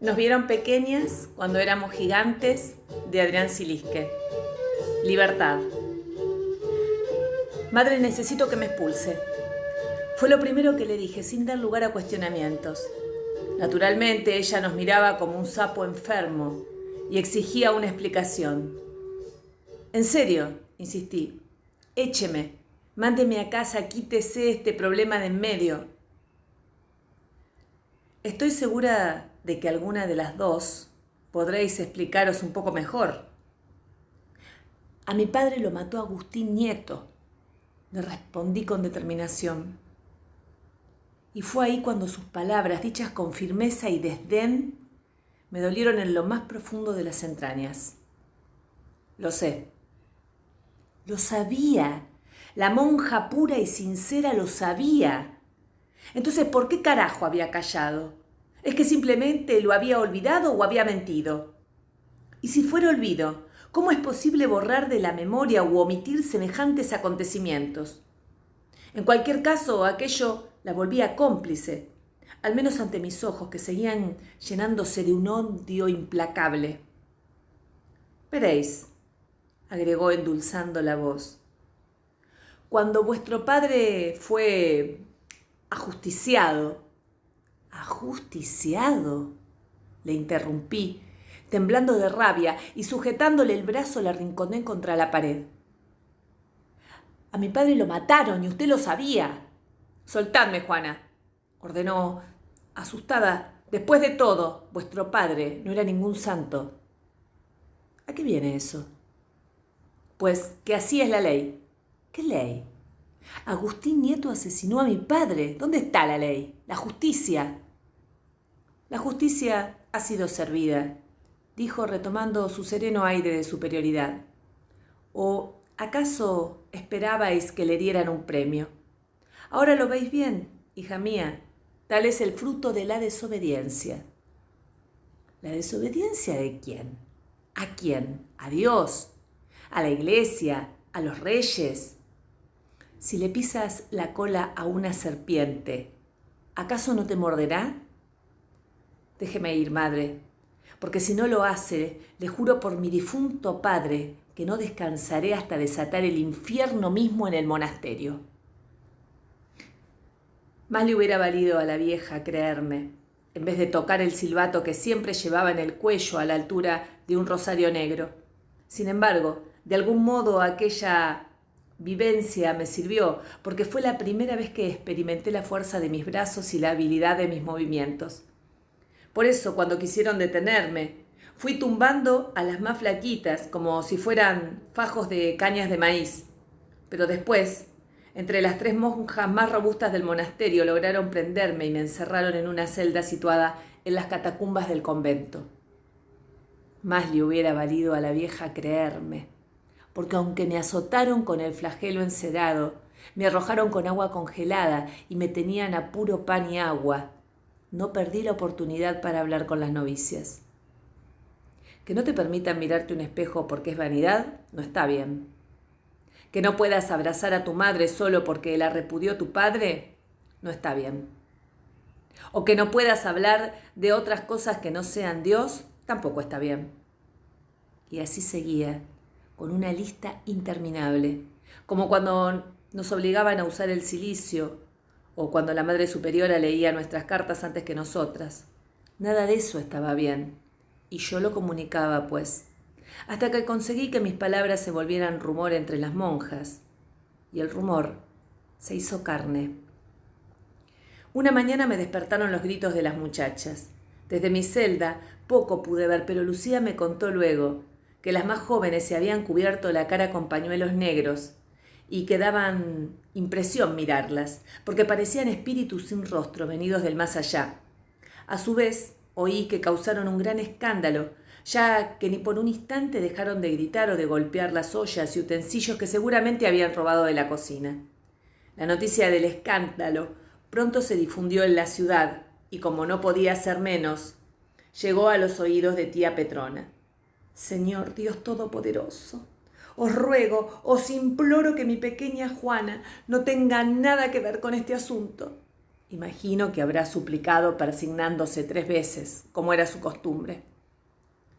Nos vieron pequeñas cuando éramos gigantes, de Adrián Silisque. Libertad. Madre, necesito que me expulse. Fue lo primero que le dije, sin dar lugar a cuestionamientos. Naturalmente, ella nos miraba como un sapo enfermo y exigía una explicación. En serio, insistí, écheme, mándeme a casa, quítese este problema de en medio. Estoy segura de que alguna de las dos podréis explicaros un poco mejor. A mi padre lo mató Agustín Nieto, le respondí con determinación. Y fue ahí cuando sus palabras, dichas con firmeza y desdén, me dolieron en lo más profundo de las entrañas. Lo sé. Lo sabía. La monja pura y sincera lo sabía. Entonces, ¿por qué carajo había callado? ¿Es que simplemente lo había olvidado o había mentido? Y si fuera olvido, ¿cómo es posible borrar de la memoria u omitir semejantes acontecimientos? En cualquier caso, aquello la volvía cómplice, al menos ante mis ojos que seguían llenándose de un odio implacable. Veréis, agregó endulzando la voz, cuando vuestro padre fue ajusticiado. ¿Ajusticiado? Le interrumpí, temblando de rabia y sujetándole el brazo la arrinconé contra la pared. A mi padre lo mataron y usted lo sabía. Soltadme, Juana, ordenó, asustada. Después de todo, vuestro padre no era ningún santo. ¿A qué viene eso? Pues que así es la ley. ¿Qué ley? Agustín Nieto asesinó a mi padre. ¿Dónde está la ley? La justicia. La justicia ha sido servida, dijo retomando su sereno aire de superioridad. ¿O acaso esperabais que le dieran un premio? Ahora lo veis bien, hija mía, tal es el fruto de la desobediencia. ¿La desobediencia de quién? ¿A quién? ¿A Dios? ¿A la iglesia? ¿A los reyes? Si le pisas la cola a una serpiente, ¿acaso no te morderá? Déjeme ir, madre, porque si no lo hace, le juro por mi difunto padre que no descansaré hasta desatar el infierno mismo en el monasterio. Más le hubiera valido a la vieja creerme, en vez de tocar el silbato que siempre llevaba en el cuello a la altura de un rosario negro. Sin embargo, de algún modo aquella vivencia me sirvió, porque fue la primera vez que experimenté la fuerza de mis brazos y la habilidad de mis movimientos. Por eso, cuando quisieron detenerme, fui tumbando a las más flaquitas, como si fueran fajos de cañas de maíz. Pero después, entre las 3 monjas más robustas del monasterio, lograron prenderme y me encerraron en una celda situada en las catacumbas del convento. Más le hubiera valido a la vieja creerme, porque aunque me azotaron con el flagelo encerado, me arrojaron con agua congelada y me tenían a puro pan y agua, no perdí la oportunidad para hablar con las novicias. Que no te permitan mirarte un espejo porque es vanidad, no está bien. Que no puedas abrazar a tu madre solo porque la repudió tu padre, no está bien. O que no puedas hablar de otras cosas que no sean Dios, tampoco está bien. Y así seguía, con una lista interminable, como cuando nos obligaban a usar el cilicio, o cuando la Madre Superiora leía nuestras cartas antes que nosotras. Nada de eso estaba bien, y yo lo comunicaba, pues, hasta que conseguí que mis palabras se volvieran rumor entre las monjas, y el rumor se hizo carne. Una mañana me despertaron los gritos de las muchachas. Desde mi celda poco pude ver, pero Lucía me contó luego que las más jóvenes se habían cubierto la cara con pañuelos negros y que daban impresión mirarlas, porque parecían espíritus sin rostro venidos del más allá. A su vez, oí que causaron un gran escándalo, ya que ni por un instante dejaron de gritar o de golpear las ollas y utensilios que seguramente habían robado de la cocina. La noticia del escándalo pronto se difundió en la ciudad y, como no podía ser menos, llegó a los oídos de tía Petrona. Señor Dios Todopoderoso, os ruego, os imploro que mi pequeña Juana no tenga nada que ver con este asunto. Imagino que habrá suplicado persignándose 3 veces, como era su costumbre.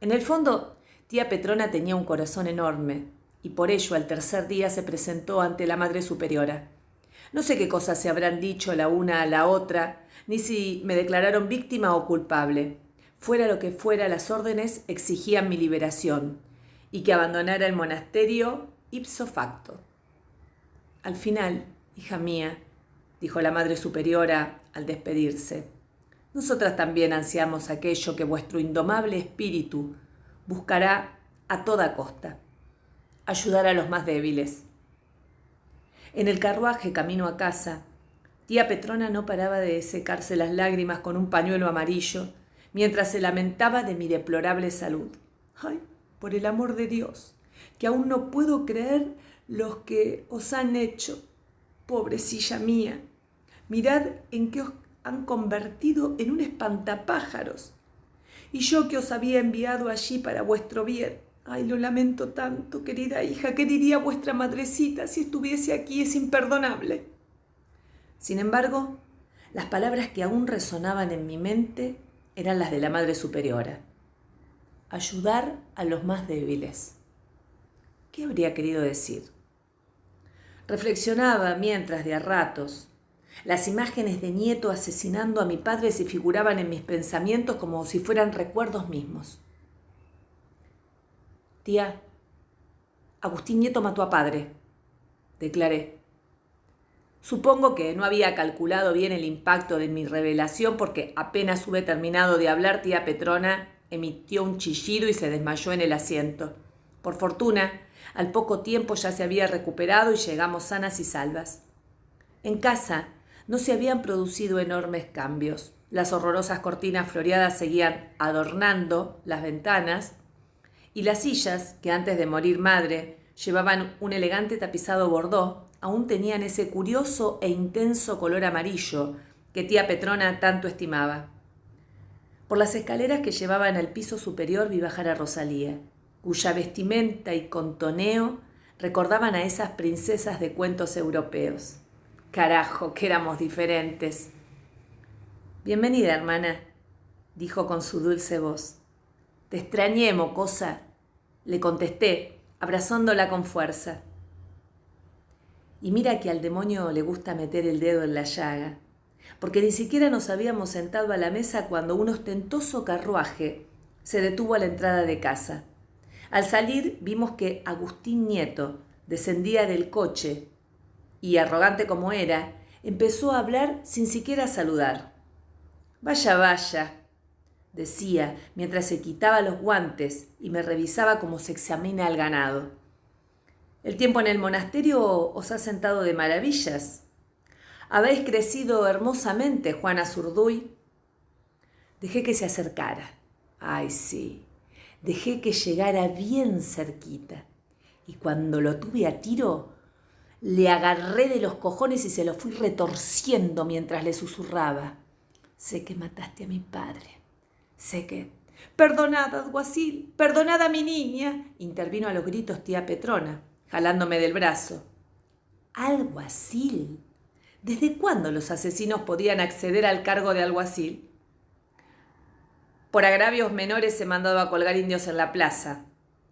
En el fondo, tía Petrona tenía un corazón enorme, y por ello al tercer día se presentó ante la Madre Superiora. No sé qué cosas se habrán dicho la una a la otra, ni si me declararon víctima o culpable. Fuera lo que fuera, las órdenes exigían mi liberación y que abandonara el monasterio ipso facto. Al final, hija mía, dijo la Madre Superiora al despedirse, nosotras también ansiamos aquello que vuestro indomable espíritu buscará a toda costa, ayudar a los más débiles. En el carruaje camino a casa, tía Petrona no paraba de secarse las lágrimas con un pañuelo amarillo mientras se lamentaba de mi deplorable salud. ¡Ay, por el amor de Dios, que aún no puedo creer los que os han hecho! Pobrecilla mía, mirad en qué os han convertido en un espantapájaros. Y yo que os había enviado allí para vuestro bien. Ay, lo lamento tanto, querida hija. ¿Qué diría vuestra madrecita si estuviese aquí? Es imperdonable. Sin embargo, las palabras que aún resonaban en mi mente eran las de la Madre Superiora. Ayudar a los más débiles. ¿Qué habría querido decir? Reflexionaba mientras de a ratos. Las imágenes de Nieto asesinando a mi padre se figuraban en mis pensamientos como si fueran recuerdos mismos. Tía, Agustín Nieto mató a padre, declaré. Supongo que no había calculado bien el impacto de mi revelación porque apenas hube terminado de hablar, tía Petrona emitió un chillido y se desmayó en el asiento. Por fortuna, al poco tiempo ya se había recuperado y llegamos sanas y salvas. En casa no se habían producido enormes cambios. Las horrorosas cortinas floreadas seguían adornando las ventanas y las sillas, que antes de morir madre llevaban un elegante tapizado bordó, aún tenían ese curioso e intenso color amarillo que tía Petrona tanto estimaba. Por las escaleras que llevaban al piso superior vi bajar a Rosalía, cuya vestimenta y contoneo recordaban a esas princesas de cuentos europeos. Carajo, que éramos diferentes. Bienvenida, hermana, dijo con su dulce voz. Te extrañé, mocosa, le contesté, abrazándola con fuerza. Y mira que al demonio le gusta meter el dedo en la llaga, porque ni siquiera nos habíamos sentado a la mesa cuando un ostentoso carruaje se detuvo a la entrada de casa. Al salir vimos que Agustín Nieto descendía del coche y, arrogante como era, empezó a hablar sin siquiera saludar. Vaya, vaya, decía mientras se quitaba los guantes y me revisaba como se examina al ganado. El tiempo en el monasterio os ha sentado de maravillas. Habéis crecido hermosamente, Juana Zurduy. Dejé que se acercara. Ay, sí, dejé que llegara bien cerquita. Y cuando lo tuve a tiro, le agarré de los cojones y se lo fui retorciendo mientras le susurraba. Sé que mataste a mi padre. Sé que... Perdonad, alguacil, perdonad a mi niña, intervino a los gritos tía Petrona, jalándome del brazo. ¿Alguacil? ¿Desde cuándo los asesinos podían acceder al cargo de alguacil? Por agravios menores he mandado a colgar indios en la plaza,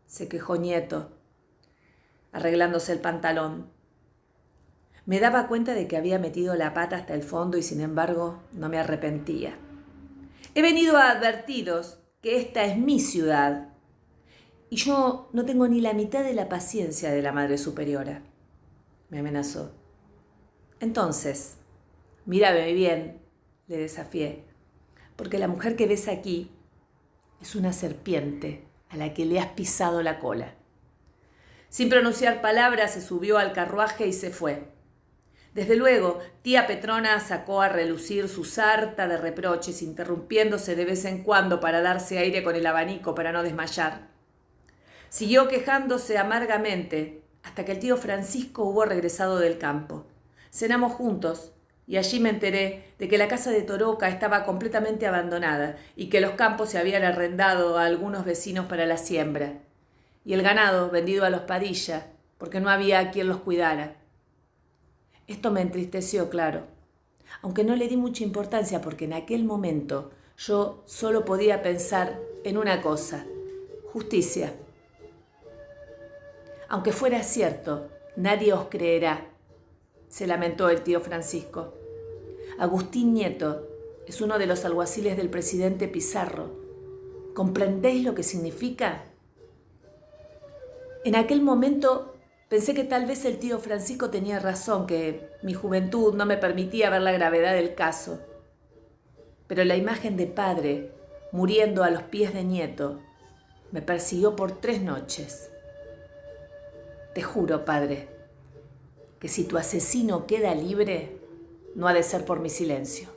se quejó Nieto, arreglándose el pantalón. Me daba cuenta de que había metido la pata hasta el fondo y sin embargo no me arrepentía. He venido a advertiros que esta es mi ciudad y yo no tengo ni la mitad de la paciencia de la Madre Superiora, me amenazó. Entonces, mírame bien, le desafié, porque la mujer que ves aquí es una serpiente a la que le has pisado la cola. Sin pronunciar palabras se subió al carruaje y se fue. Desde luego, tía Petrona sacó a relucir su sarta de reproches, interrumpiéndose de vez en cuando para darse aire con el abanico para no desmayar. Siguió quejándose amargamente hasta que el tío Francisco hubo regresado del campo. Cenamos juntos y allí me enteré de que la casa de Toroca estaba completamente abandonada y que los campos se habían arrendado a algunos vecinos para la siembra y el ganado vendido a los Padilla porque no había quien los cuidara. Esto me entristeció, claro, aunque no le di mucha importancia porque en aquel momento yo solo podía pensar en una cosa: justicia. Aunque fuera cierto, nadie os creerá, se lamentó el tío Francisco. Agustín Nieto es uno de los alguaciles del presidente Pizarro. ¿Comprendéis lo que significa? En aquel momento pensé que tal vez el tío Francisco tenía razón, que mi juventud no me permitía ver la gravedad del caso. Pero la imagen de padre, muriendo a los pies de Nieto, me persiguió por 3 noches. Te juro, padre, que si tu asesino queda libre, no ha de ser por mi silencio.